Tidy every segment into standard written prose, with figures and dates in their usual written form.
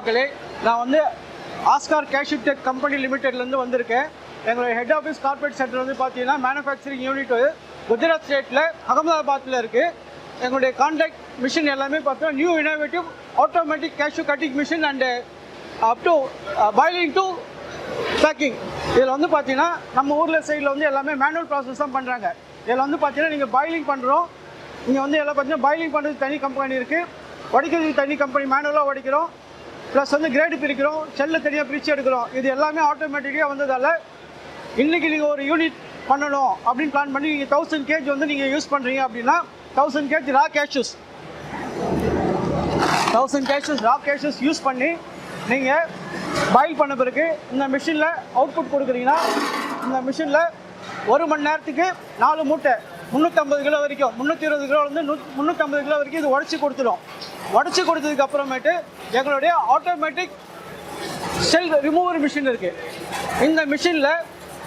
மக்களே, நான் வந்து ஆஸ்கார் கேஷ்யூ டெக் கம்பெனி லிமிடெட்லேருந்து வந்திருக்கேன். எங்களுடைய ஹெட் ஆஃபீஸ் கார்பரேட் சென்டர் வந்து பார்த்தீங்கன்னா மேனுஃபேக்சரிங் யூனிட் குஜராத் ஸ்டேட்டில் அகமதாபாத்தில் இருக்குது. எங்களுடைய கான்டாக்ட் மிஷின் எல்லாமே பார்த்தீங்கன்னா new innovative automatic cashew cutting machine and up to boiling to packing. இதில் வந்து பார்த்தீங்கன்னா நம்ம ஊரில் சைடில் வந்து எல்லாமே மேனுவல் ப்ராசஸ் தான் பண்ணுறாங்க. இதில் வந்து பார்த்தீங்கன்னா நீங்கள் பாயிலிங் பண்ணுறோம். இங்கே வந்து எல்லாம் பார்த்தீங்கன்னா பாயிலிங் பண்ணுறதுக்கு தனி கம்பெனி இருக்குது, வடிக்கிறதுக்கு தனி கம்பெனி, மேனுவலாக வடிக்கிறோம். ப்ளஸ் வந்து கிரேடு பிரிக்கிறோம், செல்லை தனியாக பிரித்து எடுக்கிறோம். இது எல்லாமே ஆட்டோமேட்டிக்காக வந்ததால் இன்றைக்கி நீங்கள் ஒரு யூனிட் பண்ணணும் அப்படின்னு பிளான் பண்ணி நீங்கள் 1000 kg வந்து நீங்கள் யூஸ் பண்ணுறீங்க அப்படின்னா 1000 kg ரா கேஷ்யூஸ் 1000 kg ரா கேஷ்யூஸ் யூஸ் பண்ணி நீங்கள் பாயில் பண்ண பிறகு இந்த மிஷினில் அவுட்புட் கொடுக்குறீங்கன்னா இந்த மிஷினில் 1 மணி நேரத்துக்கு 4 மூட்டை 350 கிலோ வரைக்கும் 320 கிலோலேருந்து 350 கிலோ வரைக்கும் இது உடச்சி கொடுத்துடும். உடச்சி கொடுத்ததுக்கு அப்புறமேட்டு எங்களுடைய ஆட்டோமேட்டிக் ஷெல் ரிமூவர் மிஷின் இருக்குது. இந்த மிஷினில்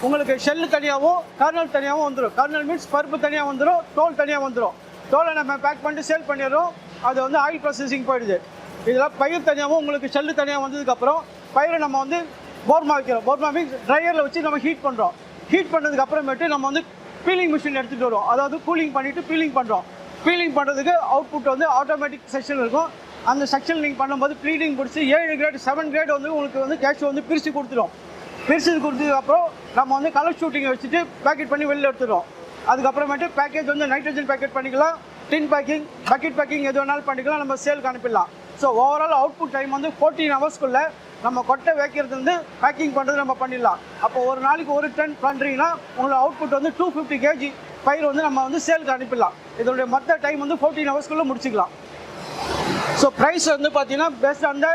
உங்களுக்கு ஷெல்லு தனியாகவும் கர்னல் தனியாகவும் வந்துடும். கர்னல் மீன்ஸ் பருப்பு தனியாக வந்துடும், தோல் தனியாக வந்துடும். தோலை நம்ம பேக் பண்ணிட்டு சேல் பண்ணிடுறோம். அது வந்து ஆயில் ப்ராசஸிங் போயிடுது. இதில் பயிர் தனியாகவும் உங்களுக்கு ஷெல்லு தனியாக வந்ததுக்கப்புறம் பயிரை நம்ம வந்து போர்மா வைக்கிறோம். போர்மா மீன்ஸ் ட்ரையரில் வச்சு நம்ம ஹீட் பண்ணுறோம். ஹீட் பண்ணதுக்கு அப்புறமேட்டு நம்ம வந்து பீலிங் மிஷின் எடுத்துகிட்டு வரோம். அதாவது கூலிங் பண்ணிவிட்டு பீலிங் பண்ணுறோம். பீலிங் பண்ணுறதுக்கு அவுட்புட் வந்து ஆட்டோமேட்டிக் செக்ஷன் இருக்கும். அந்த செக்ஷன் நீங்கள் பண்ணும்போது ப்ளீடிங் பிடிச்சி 7 கிரேட் 7 கிரேட் வந்து உங்களுக்கு வந்து கேஷ்யூ வந்து பிரித்து கொடுத்துரும். பிரித்து கொடுத்ததுக்கப்புறம் நம்ம வந்து கலர் ஷூட்டிங்கை வச்சுட்டு பேக்கெட் பண்ணி வெளியில் எடுத்துடுறோம். அதுக்கப்புறமேட்டு பேக்கேஜ் வந்து நைட்ரஜன் பேக்கெட் பண்ணிக்கலாம், டின் பேக்கிங், பக்கெட் பேக்கிங் எது வேணாலும் பண்ணிக்கலாம், நம்ம சேலுக்கு அனுப்பிடலாம். ஸோ ஓவரால் அவுட்புட் டைம் வந்து 14 ஹவர்ஸ்க்குள்ளே நம்ம கொட்டை வைக்கிறது வந்து பேக்கிங் பண்ணுறது நம்ம பண்ணிடலாம். அப்போ ஒரு நாளைக்கு 1 டன் பண்ணுறீங்கன்னா உங்களோட அவுட்புட் வந்து 250 kg பயிர் வந்து நம்ம வந்து சேலுக்கு அனுப்பிடலாம். இதோடைய மொத்த டைம் வந்து 14 ஹவர்ஸ்க்குள்ளே முடிச்சிக்கலாம். ஸோ ப்ரைஸ் வந்து பார்த்தீங்கன்னா பெஸ்ட் அந்த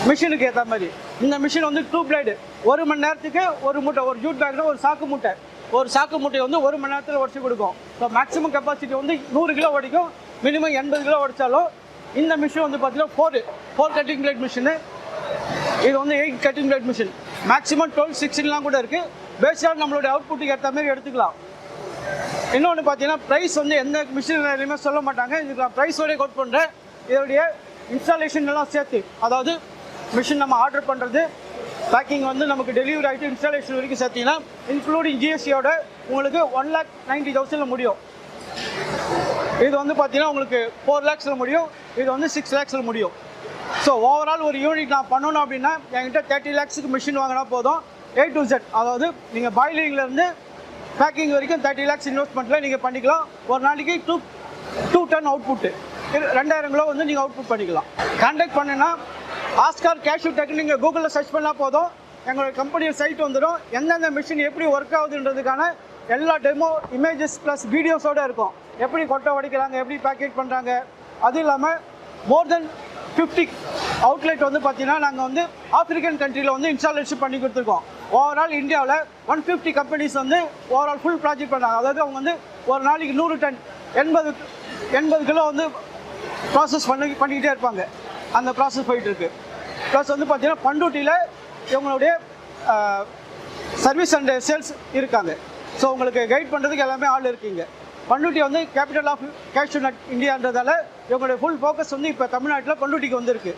மிஷினுக்கு ஏற்ற மாதிரி. இந்த மிஷின் வந்து 2 பிளேடு 1 மணி நேரத்துக்கு ஒரு மூட்டை, ஒரு ஜூட் பேக்கில் ஒரு சாக்கு மூட்டை, ஒரு சாக்கு மூட்டையை வந்து 1 மணி நேரத்தில் உடச்சி கொடுக்கும். ஸோ மேக்ஸிமம் கெப்பாசிட்டி வந்து 100 கிலோ உடைக்கும். மினிமம் 80 கிலோ உடைச்சாலும் இந்த மிஷின் வந்து பார்த்தீங்கன்னா 4 கட்டிங் பிளேட் மிஷினு. இது வந்து 8 கட்டிங் பிளேட் மிஷின். மேக்ஸிமம் 12, 16 கூட இருக்குது. பேஸ்டாக நம்மளுடைய அவுட்புட்டுக்கு ஏற்ற மாதிரி எடுத்துக்கலாம். இன்னொன்று பார்த்தீங்கன்னா ப்ரைஸ் வந்து எந்த மிஷின் எதுவுமே சொல்ல மாட்டாங்க. இதுக்கு நான் ப்ரைஸோடய கோட் பண்ணுறேன். இதோடைய இன்ஸ்டாலேஷன் எல்லாம் சேர்த்து, அதாவது மிஷின் நம்ம ஆர்டர் பண்ணுறது, பேக்கிங் வந்து நமக்கு டெலிவரி ஆகிட்டு இன்ஸ்டாலேஷன் வரைக்கும் சேர்த்திங்கன்னா இன்க்ளூடிங் ஜிஎஸ்டியோட உங்களுக்கு 1,90,000 முடியும். இது வந்து பார்த்தீங்கன்னா உங்களுக்கு 4 lakhs முடியும். இது வந்து 6 lakhs முடியும். ஸோ ஓவரால் ஒரு யூனிட் நான் பண்ணணும் அப்படின்னா என்கிட்ட 30 lakhs மிஷின் வாங்கினா போதும். A to Z, அதாவது நீங்கள் பாயிலிங்லேருந்து பேக்கிங் வரைக்கும் 30 lakhs இன்வெஸ்ட்மெண்ட்டில் நீங்கள் பண்ணிக்கலாம். ஒரு நாளைக்கு 2 டன் அவுட்புட்டு 2000 கிலோ வந்து நீங்கள் அவுட்புட் பண்ணிக்கலாம். கான்டாக்ட் பண்ணுன்னா ஆஸ்கார் கேஷ்யூ டெக் நீங்கள் கூகுளில் சர்ச் பண்ணால் போதும், எங்களோட கம்பெனியோட சைட் வந்துடும். எந்தெந்த மிஷின் எப்படி ஒர்க் ஆகுதுன்றதுக்கான எல்லா டெமோ இமேஜஸ் ப்ளஸ் வீடியோஸோடு இருக்கும். எப்படி கொட்டை உடைக்கிறாங்க, எப்படி பேக்கேட் பண்ணுறாங்க. அதுவும் இல்லாமல் மோர் தென் 50 அவுட்லெட் வந்து பார்த்தீங்கன்னா நாங்கள் வந்து ஆஃப்ரிக்கன் கண்ட்ரியில் வந்து இன்ஸ்டாலேஷன் பண்ணி கொடுத்துருக்கோம். ஓவரால் இந்தியாவில் 150 கம்பெனிஸ் வந்து ஓவரால் ஃபுல் ப்ராஜெக்ட் பண்ணாங்க. அதாவது அவங்க வந்து ஒரு நாளைக்கு 100 டன் 80 கிலோ வந்து ப்ராசஸ் பண்ணிக்கிட்டே இருப்பாங்க. அந்த ப்ராசஸ் போயிட்டுருக்கு. ப்ளஸ் வந்து பார்த்தீங்கன்னா பண்டூட்டியில் இவங்களுடைய சர்வீஸ் அண்ட் சேல்ஸ் இருக்காங்க. ஸோ உங்களுக்கு கைட் பண்ணுறதுக்கு எல்லாமே ஆள் இருக்கீங்க. பண்டூட்டி வந்து கேபிட்டல் ஆஃப் கேஷ்யூ நட் இந்தியான்றதால இவங்களுடைய ஃபுல் ஃபோக்கஸ் வந்து இப்போ தமிழ்நாட்டில் பண்டூட்டிக்கு வந்துருக்கு.